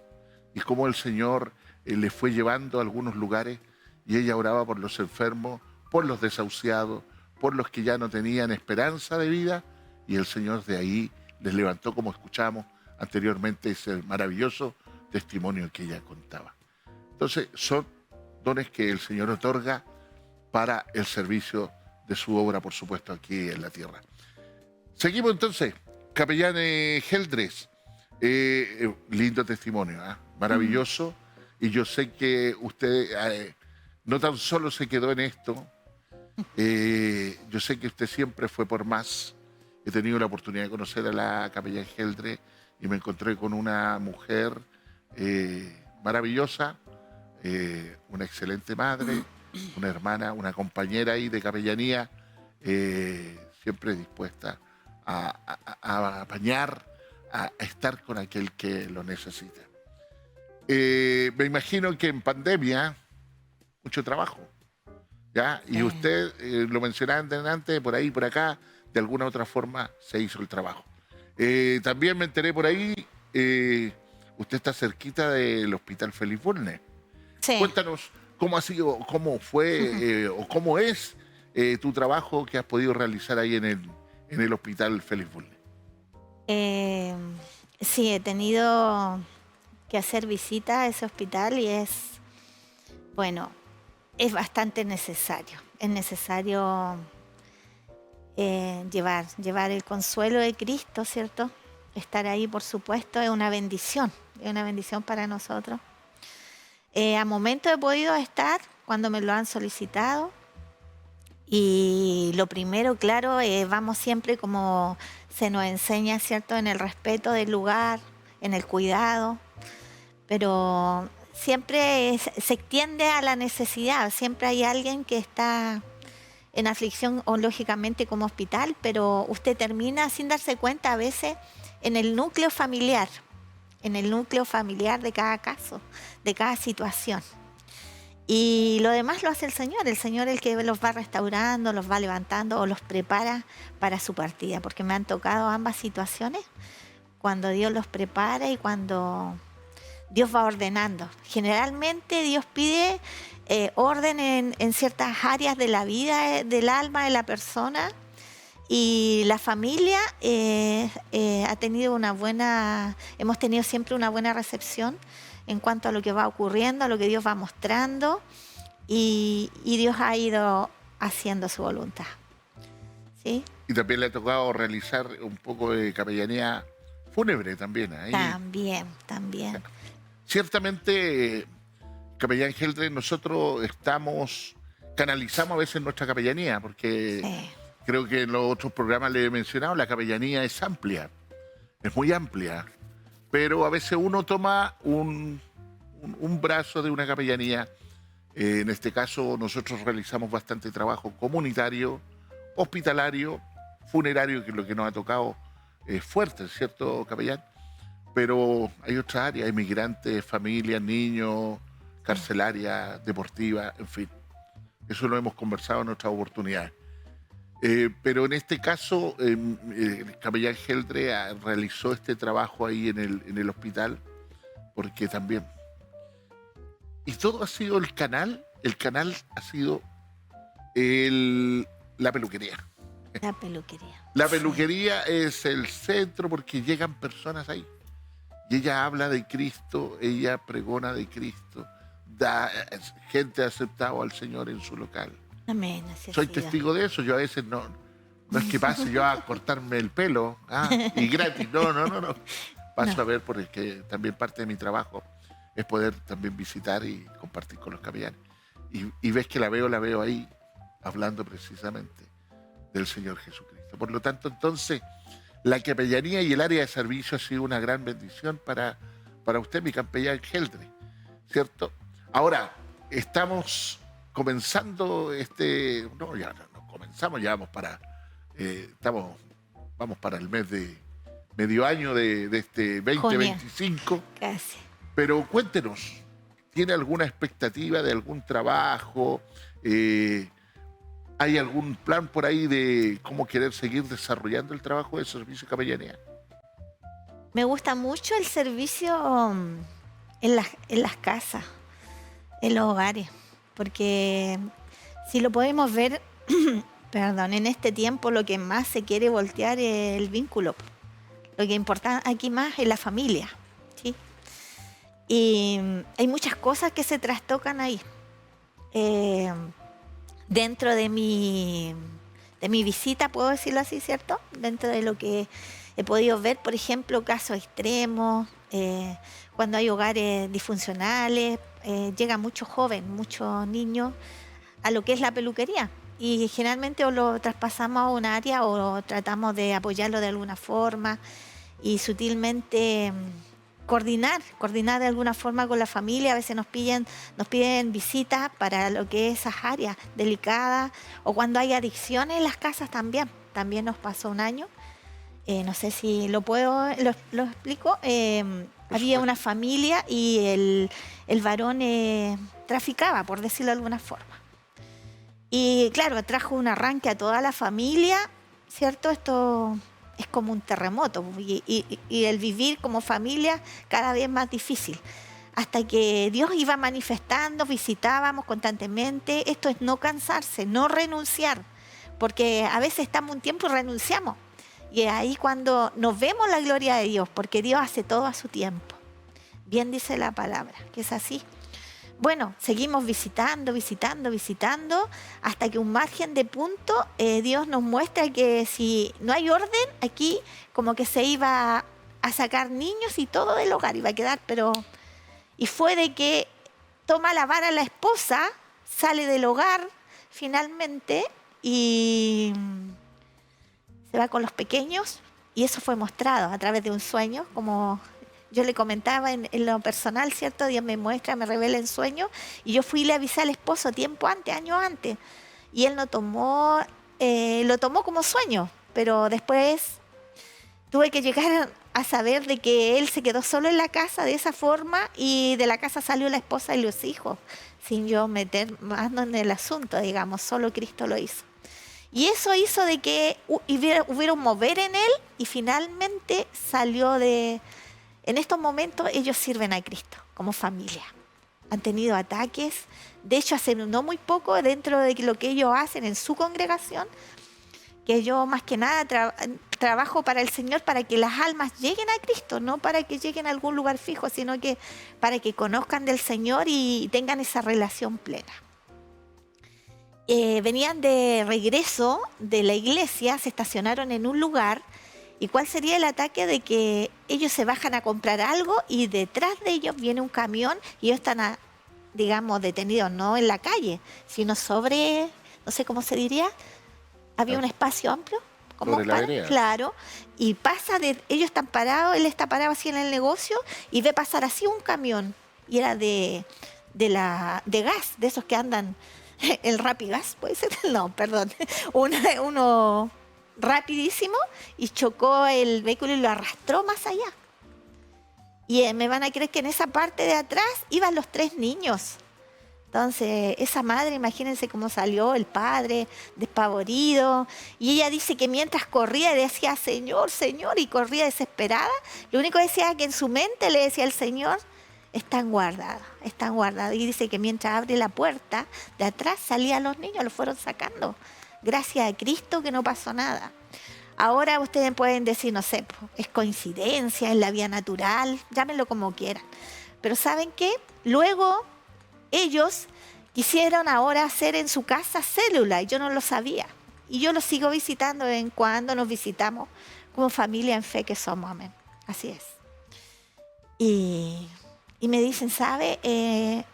y cómo el Señor le fue llevando a algunos lugares y ella oraba por los enfermos, por los desahuciados, por los que ya no tenían esperanza de vida, y el Señor de ahí les levantó, como escuchamos anteriormente, ese maravilloso testimonio que ella contaba. Entonces, son dones que el Señor otorga para el servicio de su obra, por supuesto, aquí en la tierra. Seguimos entonces, capellán Geldres. Lindo testimonio, maravilloso, y yo sé que usted no tan solo se quedó en esto. Yo sé que usted siempre fue por más. He tenido la oportunidad de conocer a la capellán Geldres y me encontré con una mujer maravillosa, una excelente madre, una hermana, una compañera ahí de capellanía, siempre dispuesta a apañar, a estar con aquel que lo necesita. Me imagino que en pandemia, mucho trabajo. ¿Ya? Y usted, lo mencionaba antes, por ahí, por acá, de alguna otra forma se hizo el trabajo. También me enteré por ahí, usted está cerquita del Hospital Félix Bulnes. Sí. Cuéntanos cómo ha sido, cómo fue o cómo es tu trabajo que has podido realizar ahí en el Hospital Félix Bulnes. Sí, he tenido que hacer visita a ese hospital y es bastante necesario. Es necesario llevar el consuelo de Cristo, ¿cierto? Estar ahí, por supuesto, es una bendición para nosotros. A momento he podido estar cuando me lo han solicitado y lo primero, claro, vamos siempre como se nos enseña, ¿cierto? En el respeto del lugar, en el cuidado, pero siempre se extiende a la necesidad, siempre hay alguien que está en aflicción, o lógicamente como hospital, pero usted termina sin darse cuenta a veces en el núcleo familiar de cada caso, de cada situación. Y lo demás lo hace el Señor el que los va restaurando, los va levantando o los prepara para su partida, porque me han tocado ambas situaciones, cuando Dios los prepara y cuando Dios va ordenando. Generalmente Dios pide orden en ciertas áreas de la vida, del alma de la persona. Y la familia ha tenido hemos tenido siempre una buena recepción en cuanto a lo que va ocurriendo, a lo que Dios va mostrando, y Dios ha ido haciendo su voluntad. ¿Sí? Y también le ha tocado realizar un poco de capellanía fúnebre también. Ahí. También. Ciertamente, capellán Geldre, nosotros canalizamos a veces nuestra capellanía, porque creo que en los otros programas le he mencionado, la capellanía es amplia, es muy amplia, pero a veces uno toma un brazo de una capellanía. En este caso, nosotros realizamos bastante trabajo comunitario, hospitalario, funerario, que es lo que nos ha tocado fuerte, ¿cierto, capellán? Pero hay otras áreas, hay migrantes, familias, niños, carcelaria, deportiva, en fin. Eso lo hemos conversado en nuestras oportunidades. Pero en este caso, el capellán Geldre realizó este trabajo ahí en el hospital, porque también... Y todo ha sido el canal ha sido la peluquería. La peluquería. La peluquería es el centro porque llegan personas ahí. Y ella habla de Cristo, ella pregona de Cristo. Gente ha aceptado al Señor en su local. Amén. Soy testigo de eso. Yo a veces no es que pase yo a cortarme el pelo y gratis. No. Paso a ver porque también parte de mi trabajo es poder también visitar y compartir con los capellanes. Y ves que la veo ahí hablando precisamente del Señor Jesucristo. Por lo tanto, entonces, la capellanía y el área de servicio ha sido una gran bendición para usted, mi capellán Geldre, ¿cierto? Ahora, estamos comenzando comenzamos, ya vamos para el mes de medio año de este 2025. Casi. Pero cuéntenos, ¿tiene alguna expectativa de algún trabajo? ¿Hay algún plan por ahí de cómo querer seguir desarrollando el trabajo de servicio de capellanía? Me gusta mucho el servicio en las casas, en los hogares, porque si lo podemos ver, en este tiempo lo que más se quiere voltear es el vínculo. Lo que importa aquí más es la familia, ¿sí? Y hay muchas cosas que se trastocan ahí. Dentro de mi visita, puedo decirlo así, ¿cierto? Dentro de lo que he podido ver, por ejemplo, casos extremos, cuando hay hogares disfuncionales, llega mucho joven, muchos niños a lo que es la peluquería. Y generalmente o lo traspasamos a un área o tratamos de apoyarlo de alguna forma y sutilmente coordinar de alguna forma con la familia. A veces nos piden visitas para lo que es esas áreas delicadas, o cuando hay adicciones en las casas también nos pasó un año, no sé si lo explico. Había una familia y el varón traficaba, por decirlo de alguna forma, y claro, trajo un arranque a toda la familia, ¿cierto? Esto es como un terremoto y el vivir como familia cada vez más difícil. Hasta que Dios iba manifestando, visitábamos constantemente. Esto es no cansarse, no renunciar, porque a veces estamos un tiempo y renunciamos. Y es ahí cuando nos vemos la gloria de Dios, porque Dios hace todo a su tiempo. Bien dice la palabra, que es así. Bueno, seguimos visitando, hasta que un margen de punto Dios nos muestra que si no hay orden aquí, como que se iba a sacar niños y todo del hogar iba a quedar, y fue de que toma la vara la esposa, sale del hogar finalmente y se va con los pequeños, y eso fue mostrado a través de un sueño, como yo le comentaba en lo personal, ¿cierto? Dios me muestra, me revela en sueños, y yo fui y le avisé al esposo años antes, y él lo tomó como sueño, pero después tuve que llegar a saber de que él se quedó solo en la casa de esa forma, y de la casa salió la esposa y los hijos, sin yo meter más en el asunto, digamos, solo Cristo lo hizo. Y eso hizo de que hubiera un mover en él, y finalmente salió de... En estos momentos ellos sirven a Cristo como familia. han tenido ataques. De hecho, hace no muy poco, dentro de lo que ellos hacen en su congregación, que yo más que nada trabajo para el Señor para que las almas lleguen a Cristo, no para que lleguen a algún lugar fijo, sino que para que conozcan del Señor y tengan esa relación plena. Venían de regreso de la iglesia, se estacionaron en un lugar. ¿Y cuál sería el ataque? De que ellos se bajan a comprar algo y detrás de ellos viene un camión y ellos están, digamos, detenidos, no en la calle, sino sobre, no sé cómo se diría, había un espacio amplio. Sobre la vereda. Claro, y pasa, ellos están parados, él está parado así en el negocio y ve pasar así un camión. Y era de gas, de esos que andan, el Rapigas, ¿puede ser? No, perdón, uno rapidísimo, y chocó el vehículo y lo arrastró más allá. Y me van a creer que en esa parte de atrás iban los 3 niños. Entonces, esa madre, imagínense cómo salió el padre, despavorido. Y ella dice que mientras corría decía, Señor, Señor, y corría desesperada. Lo único que decía que en su mente le decía al Señor, están guardados, están guardados. Y dice que mientras abre la puerta de atrás salían los niños, los fueron sacando. Gracias a Cristo que no pasó nada. Ahora ustedes pueden decir, no sé, es coincidencia, es la vía natural, llámenlo como quieran. Pero ¿saben qué? Luego ellos quisieron ahora hacer en su casa célula y yo no lo sabía. Y yo los sigo visitando de vez en cuando, nos visitamos como familia en fe que somos, amén. Así es. Y me dicen, ¿sabe?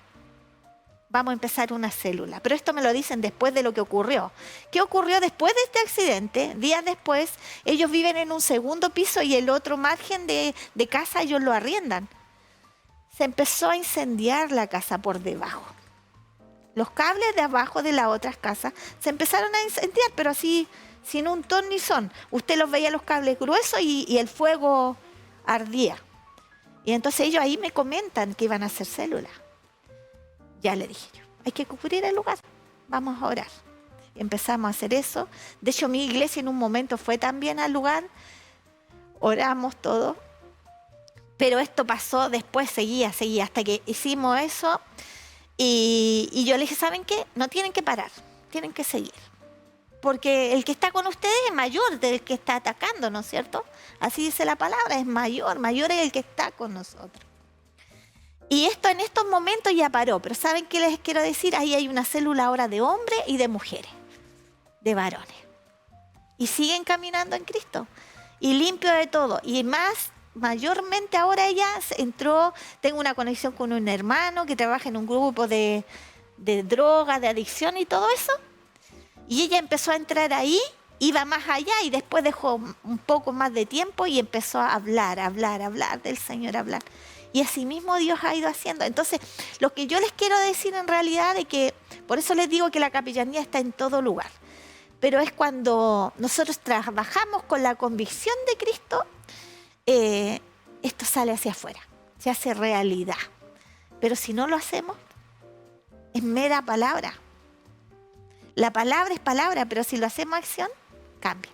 Vamos a empezar una célula. Pero esto me lo dicen después de lo que ocurrió. ¿Qué ocurrió después de este accidente? Días después, ellos viven en un segundo piso y el otro margen de casa ellos lo arriendan. Se empezó a incendiar la casa por debajo. Los cables de abajo de las otras casas se empezaron a incendiar, pero así, sin un ton ni son. Usted los veía los cables gruesos y el fuego ardía. Y entonces ellos ahí me comentan que iban a hacer células. Ya le dije yo, hay que cubrir el lugar, vamos a orar. Y empezamos a hacer eso. De hecho, mi iglesia en un momento fue también al lugar, oramos todo. Pero esto pasó después, seguía, hasta que hicimos eso. Y yo le dije, ¿saben qué? No tienen que parar, tienen que seguir. Porque el que está con ustedes es mayor del que está atacando, ¿no es cierto? Así dice la palabra, es mayor es el que está con nosotros. Y esto en estos momentos ya paró, pero ¿saben qué les quiero decir? Ahí hay una célula ahora de hombres y de mujeres, de varones. Y siguen caminando en Cristo. Y limpio de todo. Y mayormente ahora ella entró, tengo una conexión con un hermano que trabaja en un grupo de droga, de adicción y todo eso. Y ella empezó a entrar ahí, iba más allá y después dejó un poco más de tiempo y empezó a hablar del Señor, hablar. Y así mismo Dios ha ido haciendo. Entonces, lo que yo les quiero decir en realidad es que, por eso les digo que la capellanía está en todo lugar. Pero es cuando nosotros trabajamos con la convicción de Cristo, esto sale hacia afuera, se hace realidad. Pero si no lo hacemos, es mera palabra. La palabra es palabra, pero si lo hacemos acción, cambia.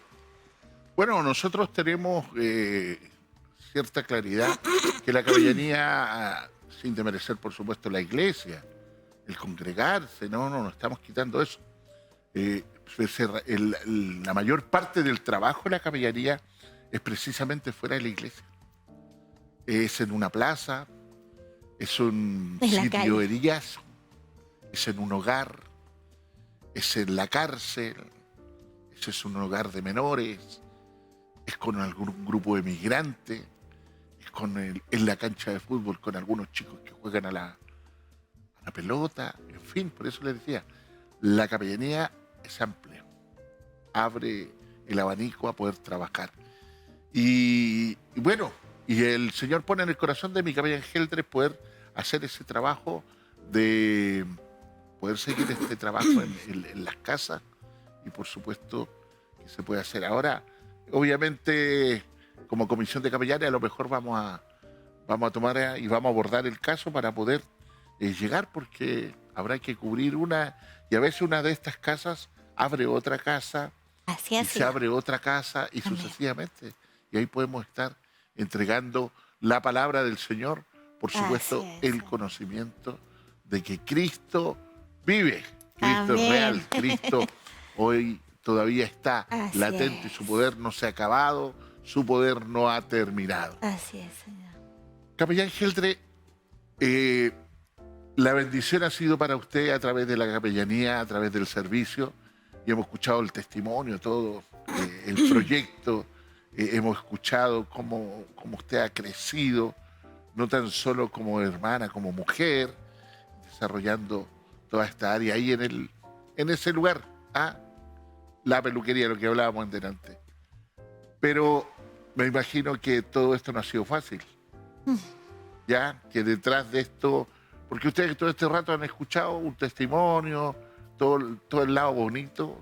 Bueno, nosotros tenemos cierta claridad que la capellanía, sin desmerecer por supuesto la iglesia, el congregarse, no estamos quitando eso. La mayor parte del trabajo de la capellanía es precisamente fuera de la iglesia. Es en una plaza, es un sitio de días, es en un hogar, es en la cárcel, ese es un hogar de menores, es con algún grupo de migrantes, es en la cancha de fútbol con algunos chicos que juegan a la pelota, en fin, por eso les decía, la capellanía es amplia, abre el abanico a poder trabajar. Y bueno, y el Señor pone en el corazón de mi capellán Geldres poder hacer ese trabajo de poder seguir este trabajo en las casas y por supuesto que se puede hacer. Ahora, obviamente, como comisión de capellanes a lo mejor vamos a tomar y vamos a abordar el caso para poder llegar, porque habrá que cubrir una, y a veces una de estas casas abre otra casa, y se abre otra casa y sucesivamente. Y ahí podemos estar entregando la palabra del Señor, por supuesto, el conocimiento de que Cristo vive, Cristo es Amén. real, Cristo hoy todavía está Así latente, es. su poder no se ha acabado, su poder no ha terminado. Así es, Señor. Capellán Geldre, la bendición ha sido para usted a través de la capellanía, a través del servicio, y hemos escuchado el testimonio, todo el proyecto, hemos escuchado cómo usted ha crecido, no tan solo como hermana, como mujer, desarrollando toda esta área ahí en ese lugar, la peluquería, lo que hablábamos en delante. Pero me imagino que todo esto no ha sido fácil. Ya, que detrás de esto, porque ustedes todo este rato han escuchado un testimonio, todo el lado bonito,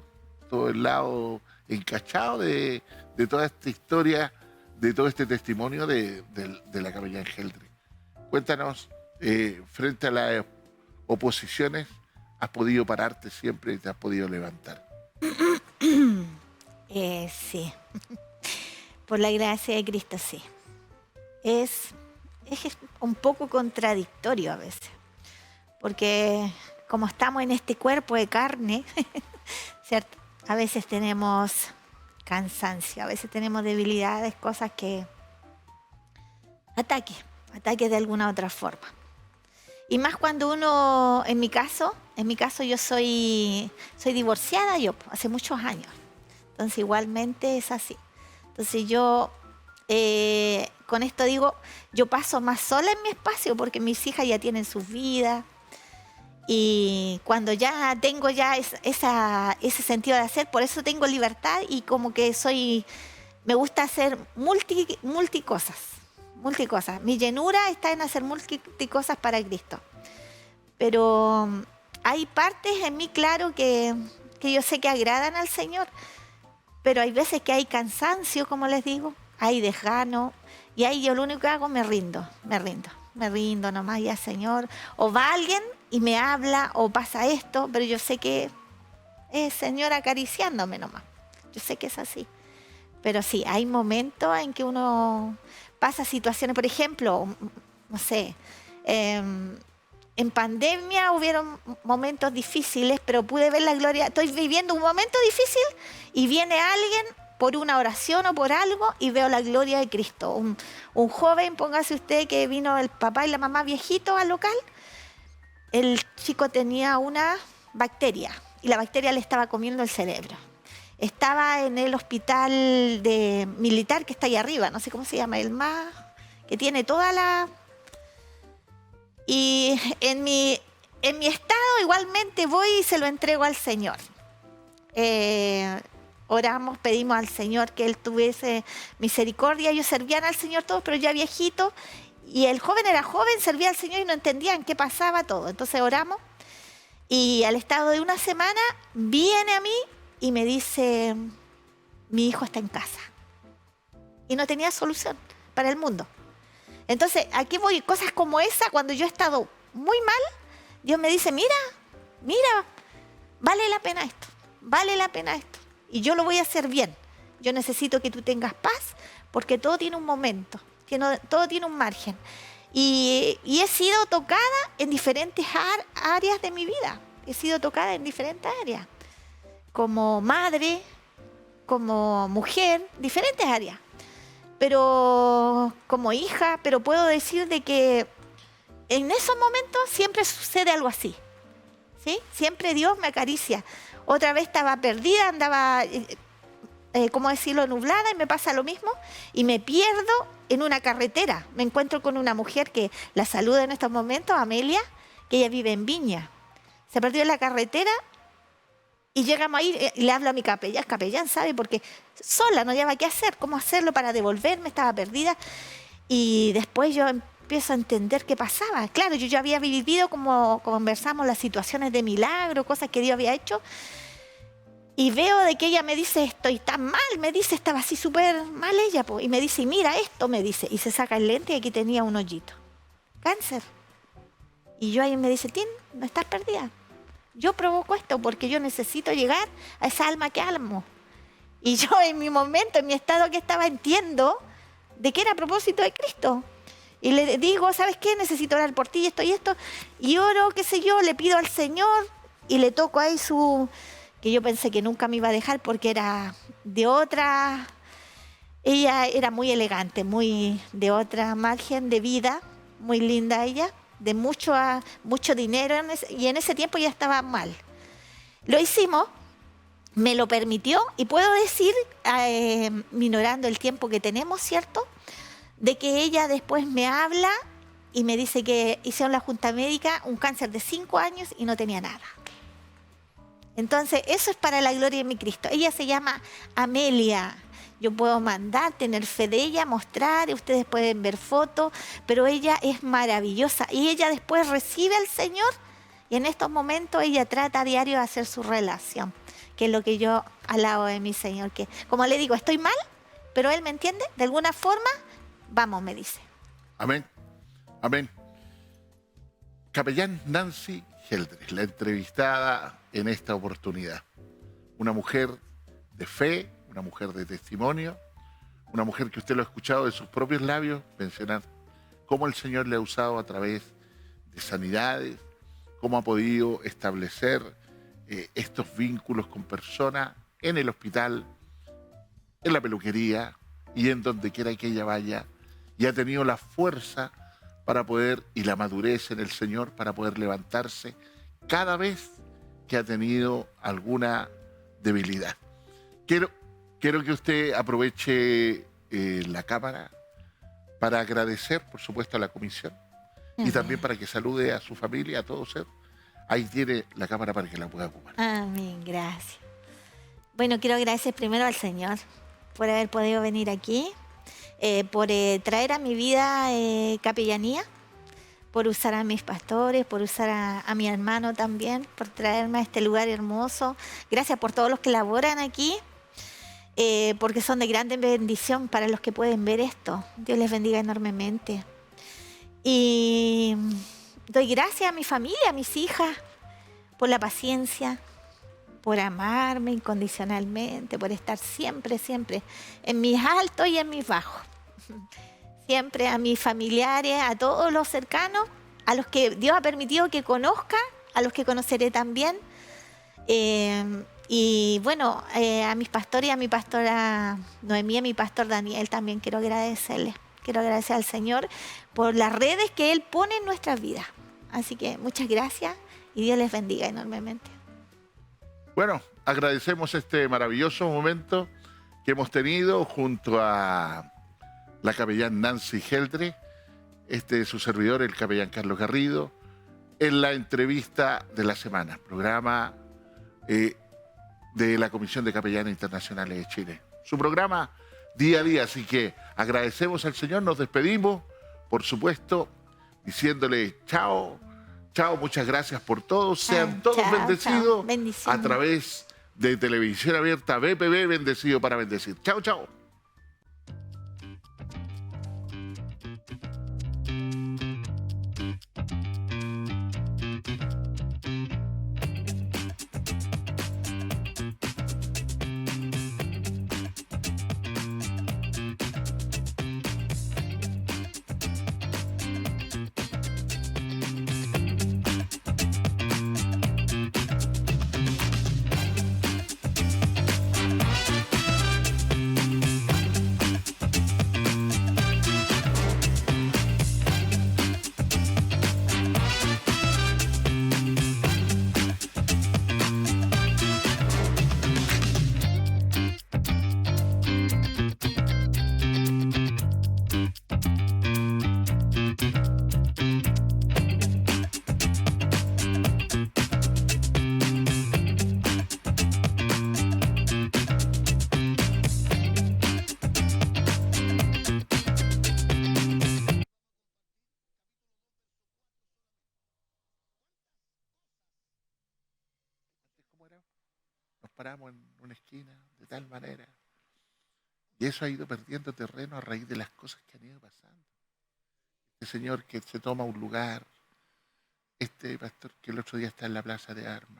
todo el lado encachado de toda esta historia, de todo este testimonio de la capellán Geldre. Cuéntanos, frente a las oposiciones, has podido pararte siempre y te has podido levantar. Sí. Por la gracia de Cristo, sí. Es un poco contradictorio a veces, porque como estamos en este cuerpo de carne, ¿cierto? A veces tenemos cansancio, a veces tenemos debilidades, cosas que ataques de alguna otra forma. Y más cuando uno, en mi caso yo soy divorciada hace muchos años. Entonces igualmente es así. Entonces yo, con esto digo, yo paso más sola en mi espacio porque mis hijas ya tienen sus vidas. Y cuando ya tengo ya ese sentido de hacer, por eso tengo libertad y como que me gusta hacer multicosas. Mi llenura está en hacer multicosas para Cristo. Pero hay partes en mí, claro, que yo sé que agradan al Señor. Pero hay veces que hay cansancio, como les digo, hay desgano. Y ahí yo lo único que hago, me rindo nomás ya, Señor. O va alguien y me habla, o pasa esto, pero yo sé que es Señor acariciándome nomás. Yo sé que es así. Pero sí, hay momentos en que uno pasa situaciones, por ejemplo, no sé, en pandemia hubieron momentos difíciles, pero pude ver la gloria. Estoy viviendo un momento difícil y viene alguien por una oración o por algo y veo la gloria de Cristo. Un joven, póngase usted, que vino el papá y la mamá viejito al local. El chico tenía una bacteria y la bacteria le estaba comiendo el cerebro. Estaba en el hospital militar que está ahí arriba, no sé cómo se llama, el más, que tiene toda la... Y en mi estado igualmente voy y se lo entrego al Señor. Oramos, pedimos al Señor que Él tuviese misericordia. Ellos servían al Señor todos, pero ya viejito. Y el joven era joven, servía al Señor y no entendían qué pasaba todo. Entonces oramos y al estado de una semana viene a mí y me dice, mi hijo está en casa. Y no tenía solución para el mundo. Entonces, aquí voy, cosas como esa, cuando yo he estado muy mal, Dios me dice, mira, vale la pena esto. Y yo lo voy a hacer bien. Yo necesito que tú tengas paz, porque todo tiene un momento, todo tiene un margen. Y he sido tocada en diferentes áreas de mi vida. He sido tocada en diferentes áreas. Como madre, como mujer, diferentes áreas. Pero como hija, pero puedo decir de que en esos momentos siempre sucede algo así. ¿Sí? Siempre Dios me acaricia. Otra vez estaba perdida, andaba, ¿cómo decirlo?, nublada, y me pasa lo mismo. Y me pierdo en una carretera. Me encuentro con una mujer que la saluda en estos momentos, Amelia, que ella vive en Viña. Se perdió en la carretera y llegamos ahí y le hablo a mi capellán. Capellán sabe, porque sola no llevaba qué hacer, cómo hacerlo para devolverme, estaba perdida. Y después yo empiezo a entender qué pasaba. Claro, yo ya había vivido, como conversamos, las situaciones de milagro, cosas que Dios había hecho. Y veo de que ella me dice, estoy tan mal, me dice, estaba así súper mal ella, po. Y me dice, mira esto, me dice. Y se saca el lente y aquí tenía un hoyito. Cáncer. Y yo ahí me dice, Tin, no estás perdida. Yo provoco esto porque yo necesito llegar a esa alma que amo. Y yo en mi momento, en mi estado que estaba, entiendo de que era a propósito de Cristo. Y le digo, ¿sabes qué? Necesito orar por ti, esto y esto. Y oro, qué sé yo, le pido al Señor y le toco ahí que yo pensé que nunca me iba a dejar porque era de otra... Ella era muy elegante, muy de otra margen de vida, muy linda ella, de mucho dinero, y en ese tiempo ya estaba mal. Lo hicimos, me lo permitió, y puedo decir, minorando el tiempo que tenemos, ¿cierto?, de que ella después me habla y me dice que hicieron la junta médica, un cáncer de 5 años y no tenía nada. Entonces, eso es para la gloria de mi Cristo. Ella se llama Amelia. Yo puedo mandar, tener fe de ella, mostrar, y ustedes pueden ver fotos, pero ella es maravillosa. Y ella después recibe al Señor, y en estos momentos ella trata a diario de hacer su relación, que es lo que yo alabo de mi Señor. Que, como le digo, estoy mal, pero Él me entiende, de alguna forma, vamos, me dice. Amén. Amén. Capellán Nancy Geldres, la entrevistada en esta oportunidad. Una mujer de fe, una mujer de testimonio, una mujer que usted lo ha escuchado de sus propios labios mencionar cómo el Señor le ha usado a través de sanidades, cómo ha podido establecer estos vínculos con personas en el hospital, en la peluquería y en donde quiera que ella vaya, y ha tenido la fuerza para poder, y la madurez en el Señor, para poder levantarse cada vez que ha tenido alguna debilidad. Quiero que usted aproveche la cámara para agradecer, por supuesto, a la comisión y también para que salude a su familia, a todos. Ahí tiene la cámara para que la pueda ocupar. Amén, gracias. Bueno, quiero agradecer primero al Señor por haber podido venir aquí, por traer a mi vida capellanía, por usar a mis pastores, por usar a mi hermano también, por traerme a este lugar hermoso. Gracias por todos los que laboran aquí, porque son de grande bendición para los que pueden ver esto. Dios les bendiga enormemente. Y doy gracias a mi familia, a mis hijas, por la paciencia, por amarme incondicionalmente, por estar siempre, siempre en mis altos y en mis bajos. Siempre a mis familiares, a todos los cercanos, a los que Dios ha permitido que conozca, a los que conoceré también. Y bueno, a mis pastores y a mi pastora Noemí, a mi pastor Daniel también quiero agradecerles. Quiero agradecer al Señor por las redes que Él pone en nuestras vidas. Así que muchas gracias y Dios les bendiga enormemente. Bueno, agradecemos este maravilloso momento que hemos tenido junto a la capellán Nancy Geldres, su servidor, el capellán Carlos Garrido, en la entrevista de la semana, programa de la Comisión de Capellanes Internacionales de Chile. Su programa día a día, así que agradecemos al Señor, nos despedimos, por supuesto, diciéndole chao, chao, muchas gracias por todo, sean todos chao, bendecidos chao. a través de Televisión Abierta BPB, bendecido para bendecir. Chao, chao. Nos paramos en una esquina de tal manera. Y eso ha ido perdiendo terreno a raíz de las cosas que han ido pasando. Este señor que se toma un lugar, este pastor que el otro día está en la plaza de armas,